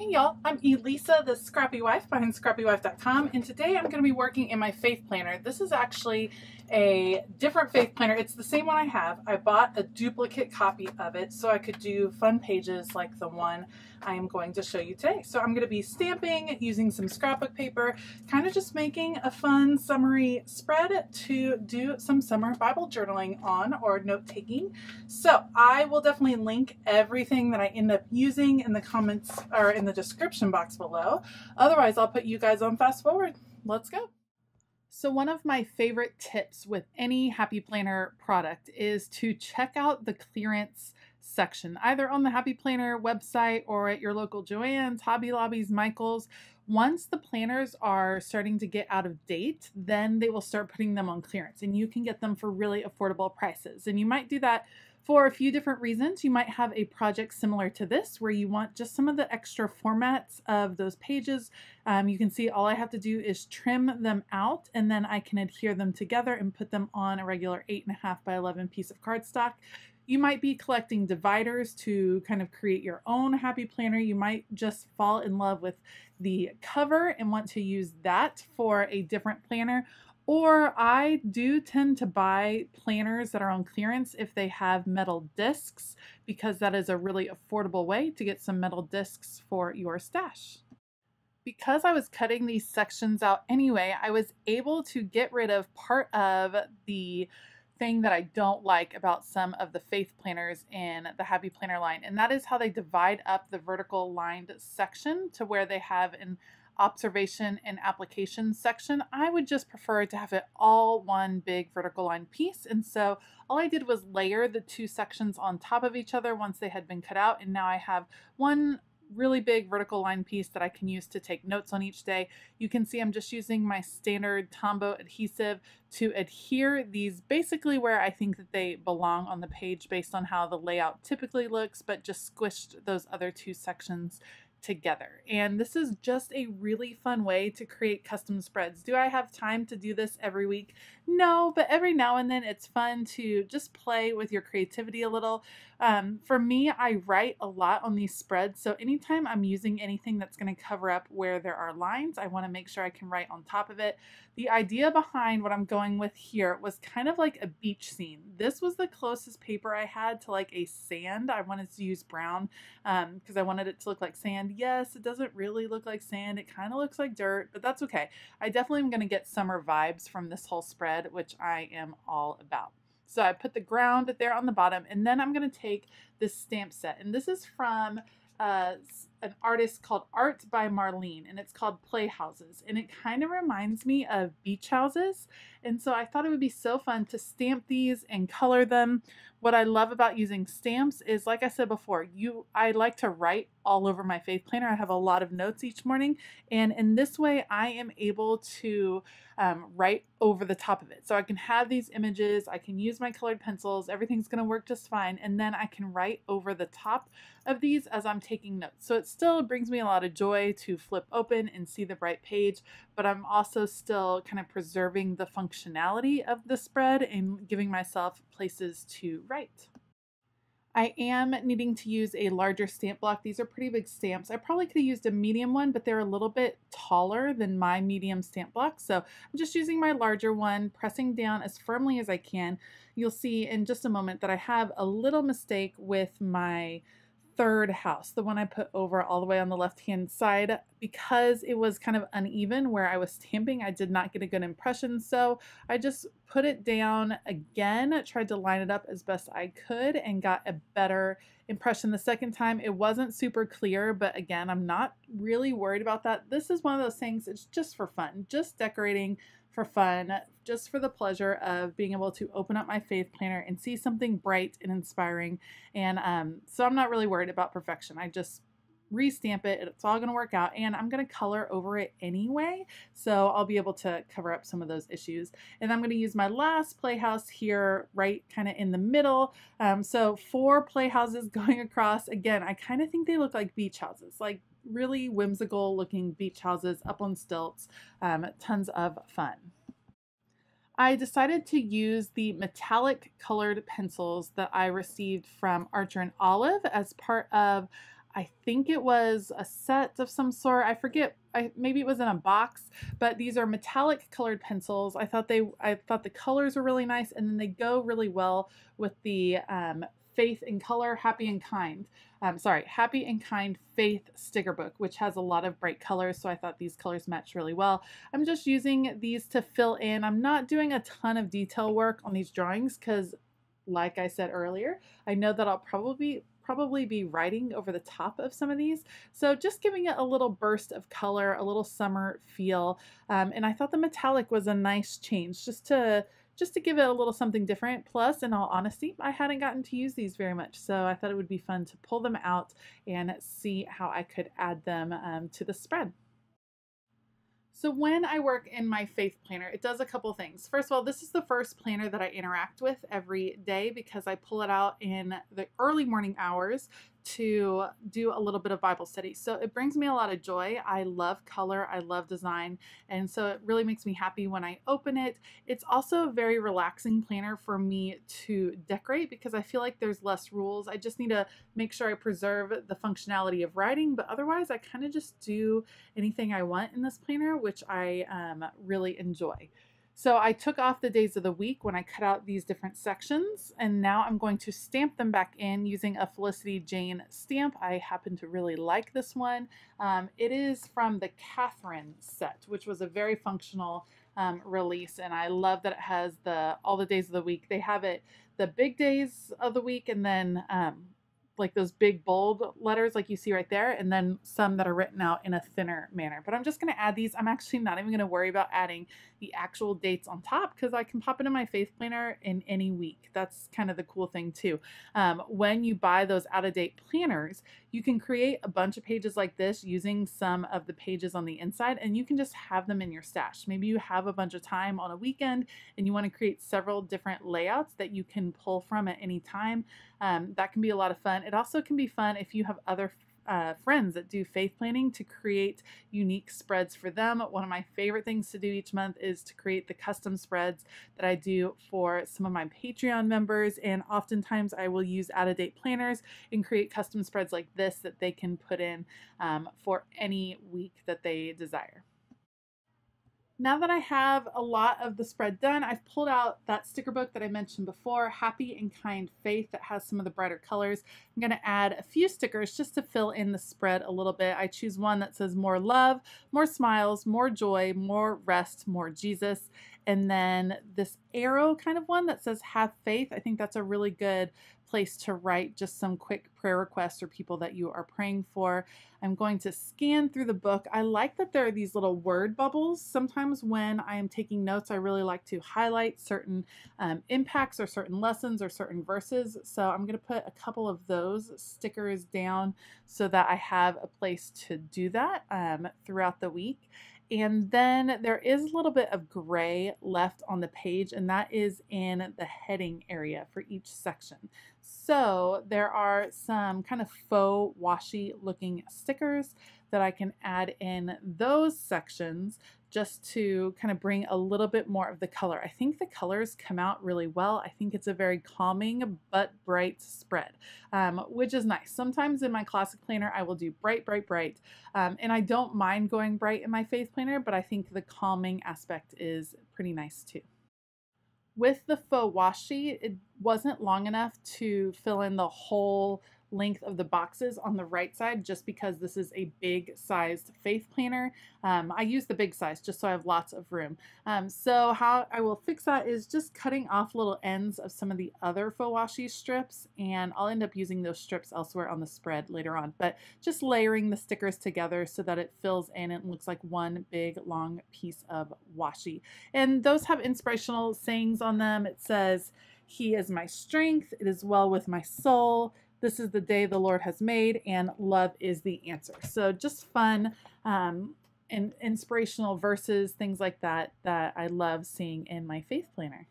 Hey y'all, I'm Elisa, the Scrappy Wife behind ScrappyWife.com, and today I'm going to be working in my faith planner. This is actually a different faith planner. It's the same one I have. I bought a duplicate copy of it so I could do fun pages like the one I am going to show you today. So I'm going to be stamping using some scrapbook paper, kind of just making a fun summary spread to do some summer Bible journaling on or note taking. So I will definitely link everything that I end up using in the comments or in the description box below. Otherwise, I'll put you guys on fast forward. Let's go. So one of my favorite tips with any Happy Planner product is to check out the clearance section, either on the Happy Planner website or at your local Joann's, Hobby Lobby's, Michael's. Once the planners are starting to get out of date, then they will start putting them on clearance, and you can get them for really affordable prices. And you might do that for a few different reasons. You might have a project similar to this where you want just some of the extra formats of those pages. You can see all I have to do is trim them out, and then I can adhere them together and put them on a regular 8.5 by 11 piece of cardstock. You might be collecting dividers to kind of create your own Happy Planner. You might just fall in love with the cover and want to use that for a different planner. Or I do tend to buy planners that are on clearance if they have metal discs, because that is a really affordable way to get some metal discs for your stash. Because I was cutting these sections out anyway, I was able to get rid of part of the thing that I don't like about some of the faith planners in the Happy Planner line, and that is how they divide up the vertical lined section to where they have an observation and application section. I would just prefer to have it all one big vertical line piece, and so all I did was layer the two sections on top of each other once they had been cut out, and now I have one really big vertical line piece that I can use to take notes on each day. You can see I'm just using my standard Tombow adhesive to adhere these basically where I think that they belong on the page based on how the layout typically looks, but just squished those other two sections together. And this is just a really fun way to create custom spreads. Do I have time to do this every week? No, but every now and then it's fun to just play with your creativity a little. For me, I write a lot on these spreads, so anytime I'm using anything that's going to cover up where there are lines, I want to make sure I can write on top of it. The idea behind what I'm going with here was kind of like a beach scene. This was the closest paper I had to like a sand. I wanted to use brown because I wanted it to look like sand. Yes, it doesn't really look like sand. It kind of looks like dirt, but that's okay. I definitely am going to get summer vibes from this whole spread, which I am all about. So I put the ground there on the bottom, and then I'm going to take this stamp set, and this is from an artist called Art by Marlene, and it's called Playhouses, and it kind of reminds me of beach houses, and so I thought it would be so fun to stamp these and color them. What I love about using stamps is, like I said before, I like to write all over my faith planner. I have a lot of notes each morning, and in this way I am able to write over the top of it. So I can have these images, I can use my colored pencils, everything's going to work just fine, and then I can write over the top of these as I'm taking notes. So it still brings me a lot of joy to flip open and see the bright page, but I'm also still kind of preserving the functionality of the spread and giving myself places to write. I am needing to use a larger stamp block. These are pretty big stamps. I probably could have used a medium one, but they're a little bit taller than my medium stamp block. So I'm just using my larger one, pressing down as firmly as I can. You'll see in just a moment that I have a little mistake with my third house, the one I put over all the way on the left-hand side. Because it was kind of uneven where I was stamping, I did not get a good impression, so I just put it down again, tried to line it up as best I could, and got a better impression the second time. It wasn't super clear, but again, I'm not really worried about that. This is one of those things, it's just for fun, just decorating for fun, just for the pleasure of being able to open up my faith planner and see something bright and inspiring. And so I'm not really worried about perfection. I just restamp it, it's all going to work out, and I'm going to color over it anyway, so I'll be able to cover up some of those issues. And I'm going to use my last playhouse here right kind of in the middle. So 4 playhouses going across. Again, I kind of think they look like beach houses, like really whimsical looking beach houses up on stilts. Tons of fun. I decided to use the metallic colored pencils that I received from Archer and Olive as part of I think it was a set of some sort. I forget. Maybe it was in a box, but these are metallic colored pencils. I thought the colors were really nice, and then they go really well with the Faith and Color, Happy and Kind. Happy and Kind Faith sticker book, which has a lot of bright colors. So I thought these colors match really well. I'm just using these to fill in. I'm not doing a ton of detail work on these drawings because, like I said earlier, I know that I'll probably be writing over the top of some of these. So just giving it a little burst of color, a little summer feel. And I thought the metallic was a nice change just to give it a little something different. Plus, in all honesty, I hadn't gotten to use these very much. So I thought it would be fun to pull them out and see how I could add them to the spread. So when I work in my faith planner, it does a couple things. First of all, this is the first planner that I interact with every day because I pull it out in the early morning hours to do a little bit of Bible study. So it brings me a lot of joy. I love color, I love design, and so it really makes me happy when I open it. It's also a very relaxing planner for me to decorate because I feel like there's less rules. I just need to make sure I preserve the functionality of writing, but otherwise I kind of just do anything I want in this planner, which I really enjoy. So I took off the days of the week when I cut out these different sections, and now I'm going to stamp them back in using a Felicity Jane stamp. I happen to really like this one. It is from the Katherine set, which was a very functional release, and I love that it has all the days of the week. They have it the big days of the week, and then like those big bold letters like you see right there, and then some that are written out in a thinner manner. But I'm just going to add these. I'm actually not even going to worry about adding the actual dates on top because I can pop it in my faith planner in any week. That's kind of the cool thing too. When you buy those out-of-date planners, you can create a bunch of pages like this using some of the pages on the inside, and you can just have them in your stash. Maybe you have a bunch of time on a weekend and you want to create several different layouts that you can pull from at any time. That can be a lot of fun. It also can be fun if you have other friends that do faith planning to create unique spreads for them. One of my favorite things to do each month is to create the custom spreads that I do for some of my Patreon members, and oftentimes I will use out-of-date planners and create custom spreads like this that they can put in for any week that they desire. Now that I have a lot of the spread done, I've pulled out that sticker book that I mentioned before, Happy and Kind Faith, that has some of the brighter colors. I'm going to add a few stickers just to fill in the spread a little bit. I choose one that says more love, more smiles, more joy, more rest, more Jesus. And then this arrow kind of one that says have faith. I think that's a really good place to write just some quick prayer requests or people that you are praying for. I'm going to scan through the book. I like that there are these little word bubbles. Sometimes when I am taking notes, I really like to highlight certain impacts or certain lessons or certain verses. So I'm going to put a couple of those stickers down so that I have a place to do that throughout the week. And then there is a little bit of gray left on the page, and that is in the heading area for each section. So there are some kind of faux washi looking stickers that I can add in those sections just to kind of bring a little bit more of the color. I think the colors come out really well. I think it's a very calming but bright spread, which is nice. Sometimes in my classic planner, I will do bright, bright, bright. And I don't mind going bright in my faith planner, but I think the calming aspect is pretty nice too. With the faux washi, it wasn't long enough to fill in the whole length of the boxes on the right side just because this is a big sized faith planner. I use the big size just so I have lots of room. So how I will fix that is just cutting off little ends of some of the other faux washi strips, and I'll end up using those strips elsewhere on the spread later on, but just layering the stickers together so that it fills in and looks like one big long piece of washi. And those have inspirational sayings on them. It says, "He is my strength, it is well with my soul, this is the day the Lord has made, and love is the answer." So just fun and inspirational verses, things like that, that I love seeing in my faith planner.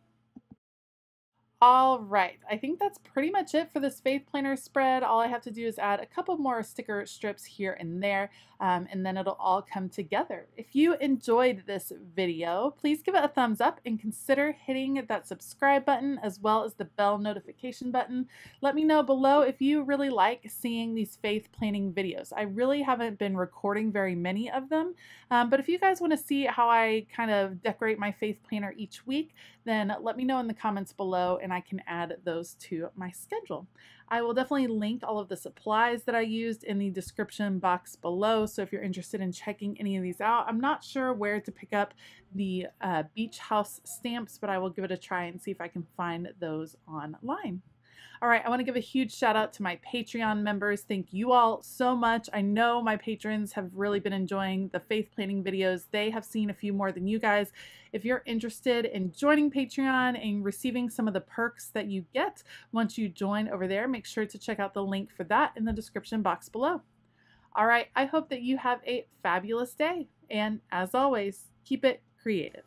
All right, I think that's pretty much it for this faith planner spread. All I have to do is add a couple more sticker strips here and there, and then it'll all come together. If you enjoyed this video, please give it a thumbs up and consider hitting that subscribe button as well as the bell notification button. Let me know below if you really like seeing these faith planning videos. I really haven't been recording very many of them, but if you guys want to see how I kind of decorate my faith planner each week, then let me know in the comments below and I can add those to my schedule. I will definitely link all of the supplies that I used in the description box below, so if you're interested in checking any of these out. I'm not sure where to pick up the beach house stamps, but I will give it a try and see if I can find those online. All right, I want to give a huge shout out to my Patreon members. Thank you all so much. I know my patrons have really been enjoying the faith planning videos. They have seen a few more than you guys. If you're interested in joining Patreon and receiving some of the perks that you get once you join over there, make sure to check out the link for that in the description box below. All right, I hope that you have a fabulous day. And as always, keep it creative.